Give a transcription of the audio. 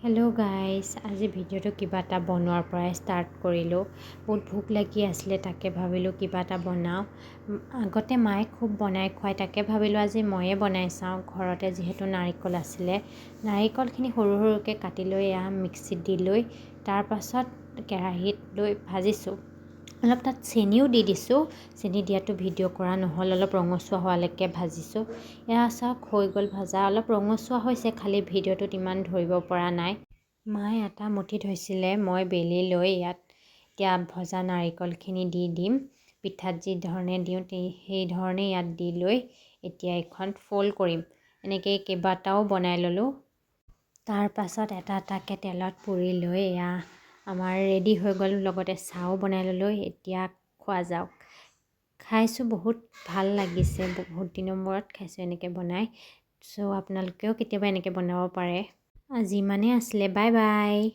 Hello' guys, আজি ভিডিঅ'টো কিবা এটা বনোৱাৰ পৰাই ষ্টাৰ্ট কৰিলোঁ। বহুত ভোক লাগি আছিলে, তাকে ভাবিলোঁ কিবা এটা বনাওঁ। আগতে মায়ে খুব বনাই খুৱাই, তাকে ভাবিলোঁ আজি ময়ে বনাই চাওঁ। ঘৰতে যিহেতু নাৰিকল আছিলে, নাৰিকলখিনি সৰু সৰুকৈ কাটি লৈ মিক্সিত দি লৈ তাৰপাছত কেৰাহীত লৈ ভাজিছোঁ। অলপ তাত চেনিও দি দিছোঁ। চেনি দিয়াটো ভিডিঅ' কৰা নহ'ল, অলপ ৰঙচুৱা হোৱালৈকে ভাজিছোঁ। চাওক হৈ গ'ল ভাজা, অলপ ৰঙচুৱা হৈছে, খালি ভিডিঅ'টোত ইমান ধৰিব পৰা নাই। মায়ে এটা মুঠি থৈছিলে, মই বেলি লৈ ইয়াত এতিয়া ভজা নাৰিকলখিনি দি দিম। পিঠাত যি ধৰণে দিওঁ সেই ধৰণে ইয়াত দি লৈ এতিয়া এখন ফ'ল্ড কৰিম। এনেকৈ কেইবাটাও বনাই ল'লোঁ। তাৰ পাছত এটা এটাকৈ তেলত পুৰি লৈ আমাৰ ৰেডি হৈ গ'ল। লগতে চাহও বনাই ল'লোঁ। এতিয়া খোৱা যাওক। খাইছোঁ, বহুত ভাল লাগিছে, বহুত দিনৰ মূৰত খাইছোঁ এনেকৈ বনাই। চ' আপোনালোকেও কেতিয়াবা এনেকৈ বনাব পাৰে। আজি ইমানেই আছিলে, বাই বাই।